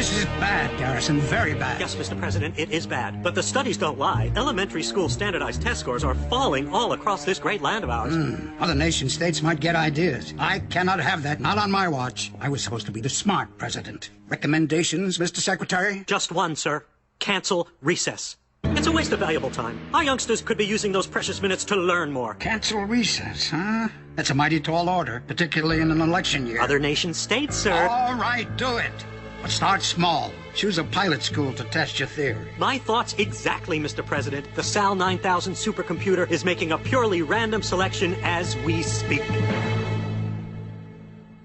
This is bad, Garrison. Very bad. Yes, Mr. President, it is bad. But the studies don't lie. Elementary school standardized test scores are falling all across this great land of ours. Other nation states might get ideas. I cannot have that. Not on my watch. I was supposed to be the smart president. Recommendations, Mr. Secretary? Just one, sir. Cancel recess. It's a waste of valuable time. Our youngsters could be using those precious minutes to learn more. Cancel recess, huh? That's a mighty tall order, particularly in an election year. Other nation states, sir. All right, do it. But start small. Choose a pilot school to test your theory. My thoughts exactly, Mr. President. The SAL 9000 supercomputer is making a purely random selection as we speak.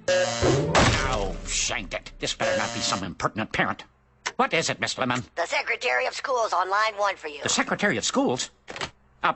Oh, shanked it. This better not be some impertinent parent. What is it, Miss Lemon? The Secretary of Schools on line 1 for you. The Secretary of Schools?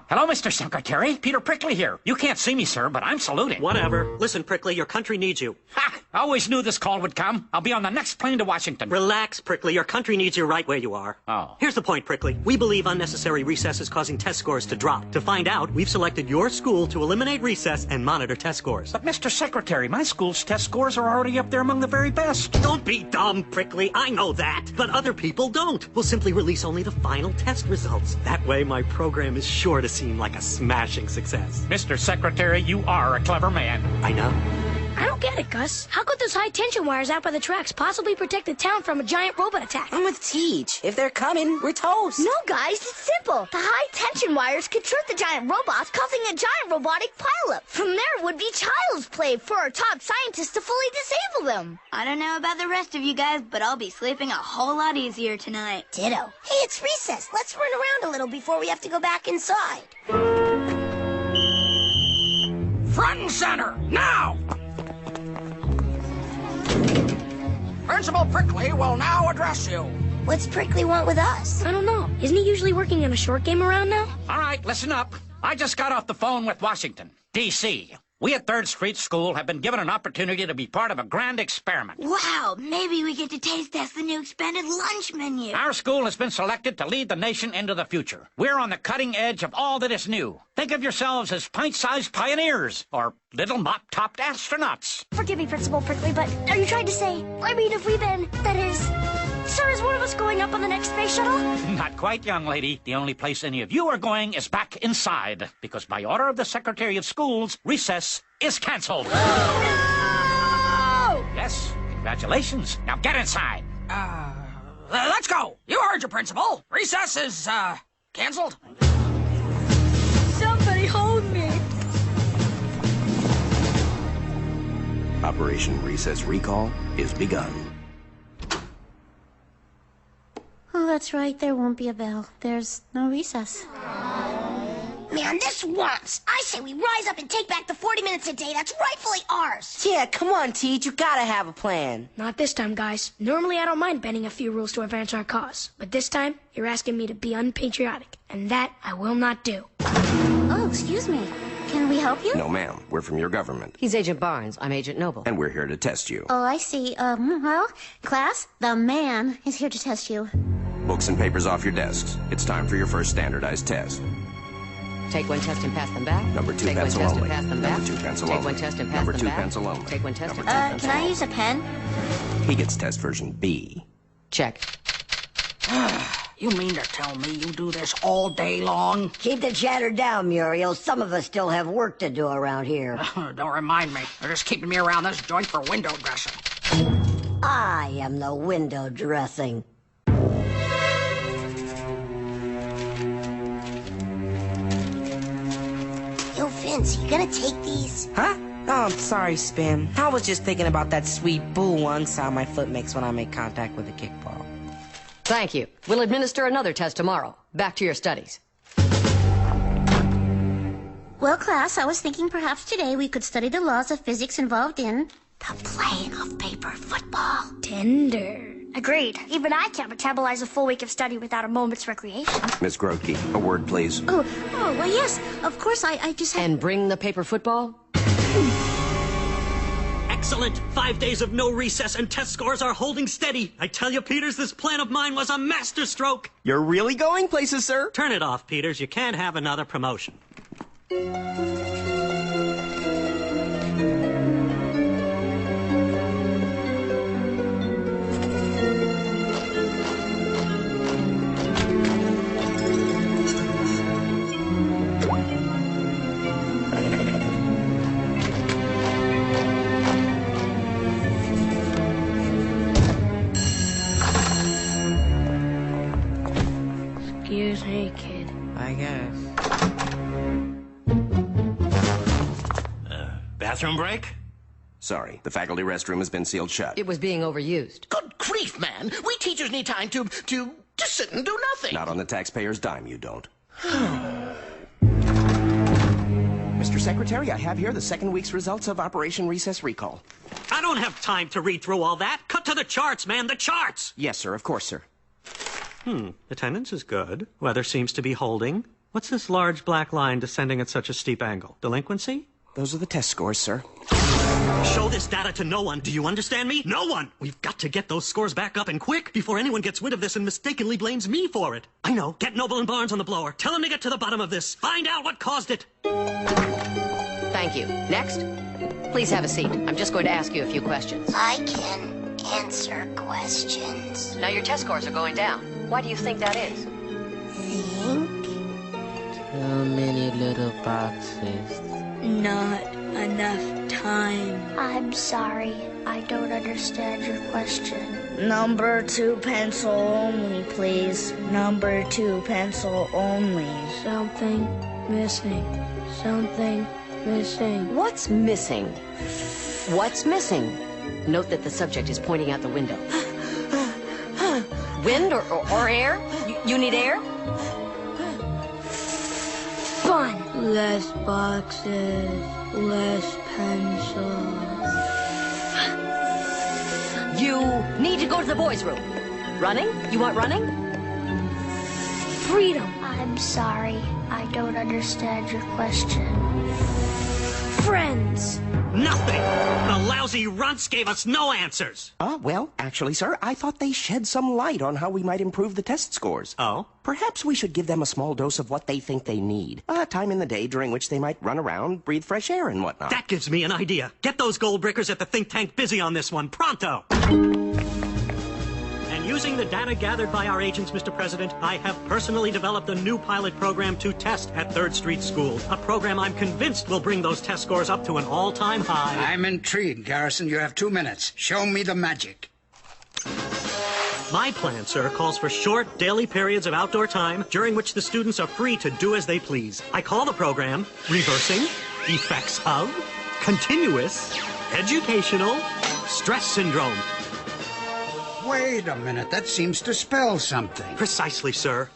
Hello, Mr. Secretary. Peter Prickly here. You can't see me, sir, but I'm saluting. Whatever. Listen, Prickly, your country needs you. Ha! I always knew this call would come. I'll be on the next plane to Washington. Relax, Prickly. Your country needs you right where you are. Oh. Here's the point, Prickly. We believe unnecessary recess is causing test scores to drop. To find out, we've selected your school to eliminate recess and monitor test scores. But, Mr. Secretary, my school's test scores are already up there among the very best. Don't be dumb, Prickly. I know that. But other people don't. We'll simply release only the final test results. That way, my program is sure to seem like a smashing success. Mr. Secretary, you are a clever man. I know. I don't get it, Gus. How could those high-tension wires out by the tracks possibly protect the town from a giant robot attack? I'm with Teach. If they're coming, we're toast. No, guys, it's simple. The high-tension wires could trick the giant robots, causing a giant robotic pileup. From there would be child's play for our top scientists to fully disable them. I don't know about the rest of you guys, but I'll be sleeping a whole lot easier tonight. Ditto. Hey, it's recess. Let's run around a little before we have to go back inside. Front and center, now! Principal Prickly will now address you. What's Prickly want with us? I don't know. Isn't he usually working on a short game around now? All right, listen up. I just got off the phone with Washington, D.C. We at 3rd Street School have been given an opportunity to be part of a grand experiment. Wow, maybe we get to taste test the new expanded lunch menu. Our school has been selected to lead the nation into the future. We're on the cutting edge of all that is new. Think of yourselves as pint-sized pioneers, or little mop-topped astronauts. Forgive me, Principal Prickly, but are you trying to say, I mean, if we've been, that is... Sir, is one of us going up on the next space shuttle? Not quite, young lady. The only place any of you are going is back inside, because by order of the Secretary of Schools, recess is canceled. No! Yes, congratulations. Now get inside. Let's go. You heard your principal. Recess is, canceled. Somebody hold me. Operation Recess Recall is begun. Oh, that's right. There won't be a bell. There's no recess. Man, this wants. I say we rise up and take back the 40 minutes a day that's rightfully ours. Yeah, come on, Teach. You gotta have a plan. Not this time, guys. Normally, I don't mind bending a few rules to advance our cause. But this time, you're asking me to be unpatriotic. And that I will not do. Oh, excuse me. Can we help you? No, ma'am. We're from your government. He's Agent Barnes. I'm Agent Noble. And we're here to test you. Oh, I see. Well, class, the man is here to test you. Books and papers off your desks. It's time for your first standardized test. Take one test and pass them back. Number 2 Take pencil one test only. and pass them back. Number 2 pencil Take only. one test and pass Number them 2 back. pencil only. Take one test Number and 2 pass pencil Can I only. use a pen? He gets test version B. Check. You mean to tell me you do this all day long? Keep the chatter down, Muriel. Some of us still have work to do around here. Don't remind me. They're just keeping me around this joint for window dressing. I am the window dressing. Yo, Vince, you gonna take these? Huh? Oh, I'm sorry, Spin. I was just thinking about that sweet boo-wung sound my foot makes when I make contact with a kickball. Thank you. We'll administer another test tomorrow. Back to your studies. Well, class, I was thinking perhaps today we could study the laws of physics involved in... The playing of paper football. Tender. Agreed. Even I can't metabolize a full week of study without a moment's recreation. Miss Grotke, a word, please. Oh, well, yes. Of course, I just had... And bring the paper football? Excellent! 5 days of no recess and test scores are holding steady. I tell you, Peters, this plan of mine was a masterstroke. You're really going places, sir. Turn it off, Peters. You can't have another promotion. bathroom break? Sorry, the faculty restroom has been sealed shut. It was being overused. Good grief, man. We teachers need time to sit and do nothing. Not on the taxpayer's dime, you don't. Mr. Secretary, I have here the second week's results of Operation Recess Recall. I don't have time to read through all that. Cut to the charts, man, the charts! Yes, sir, of course, sir. Attendance is good. Weather seems to be holding. What's this large black line descending at such a steep angle? Delinquency? Those are the test scores, sir. Show this data to no one. Do you understand me? No one! We've got to get those scores back up and quick before anyone gets wind of this and mistakenly blames me for it. I know. Get Noble and Barnes on the blower. Tell them to get to the bottom of this. Find out what caused it. Thank you. Next. Please have a seat. I'm just going to ask you a few questions. I can answer questions. Now your test scores are going down. Why do you think that is? Think? Too many little boxes. Not enough time. I'm sorry. I don't understand your question. Number 2 pencil only, please. Number 2 pencil only. Something missing. Something missing. What's missing? What's missing? Note that the subject is pointing out the window. Wind or air? You need air? Fun. Less boxes. Less pencils. You need to go to the boys' room. Running? You want running? Freedom. I'm sorry. I don't understand your question. Friends. Nothing! The lousy runts gave us no answers. Well, actually, sir, I thought they shed some light on how we might improve the test scores. Oh? Perhaps we should give them a small dose of what they think they need. A time in the day during which they might run around, breathe fresh air and whatnot. That gives me an idea. Get those gold brickers at the think tank busy on this one, pronto! And using the data gathered by our agents, Mr. President, I have personally developed a new pilot program to test at 3rd Street School. A program I'm convinced will bring those test scores up to an all-time high. I'm intrigued, Garrison. You have 2 minutes. Show me the magic. My plan, sir, calls for short, daily periods of outdoor time during which the students are free to do as they please. I call the program Reversing Effects of Continuous Educational Stress Syndrome. Wait a minute. That seems to spell something. Precisely, sir.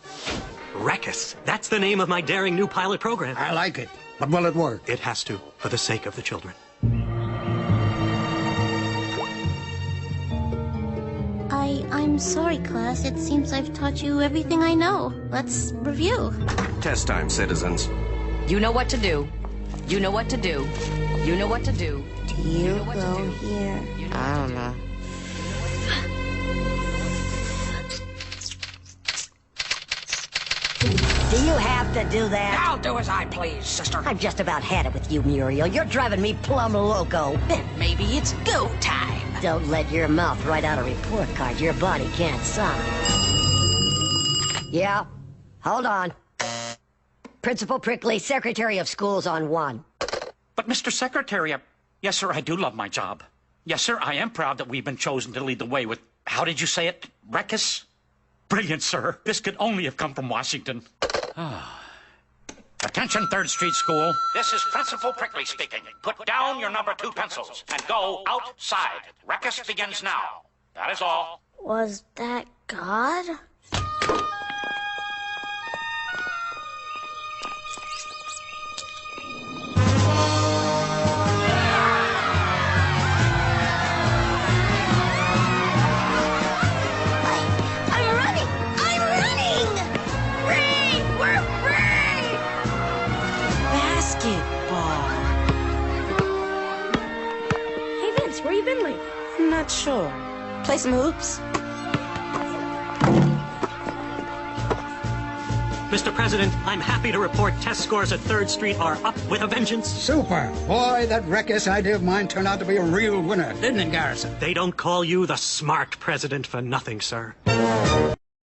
Reckus. That's the name of my daring new pilot program. I like it. But will it work? It has to, for the sake of the children. I'm sorry, class. It seems I've taught you everything I know. Let's review. Test time, citizens. You know what to do. You know what to do. You know what to do. Do you know what to go do. here? I don't know. Do you have to do that? I'll do as I please, sister. I've just about had it with you, Muriel. You're driving me plumb loco. Then maybe it's go time. Don't let your mouth write out a report card your body can't sign. Yeah, hold on. Principal Prickly, Secretary of Schools on 1. But, Mr. Secretary, yes, sir, I do love my job. Yes, sir, I am proud that we've been chosen to lead the way with, how did you say it, Reckus? Brilliant, sir. This could only have come from Washington. Attention, 3rd Street School. This is Principal Prickly speaking. Put down your number 2 pencils and go outside. Reckus begins now. That is all. Was that God? I'm running! I'm running! Free! We're free! Basketball. Hey, Vince, where you been lately? I'm not sure. Play some hoops? Mr. President, I'm happy to report test scores at 3rd Street are up with a vengeance. Super. Boy, that Reckus idea of mine turned out to be a real winner, didn't it, Garrison? They don't call you the smart president for nothing, sir.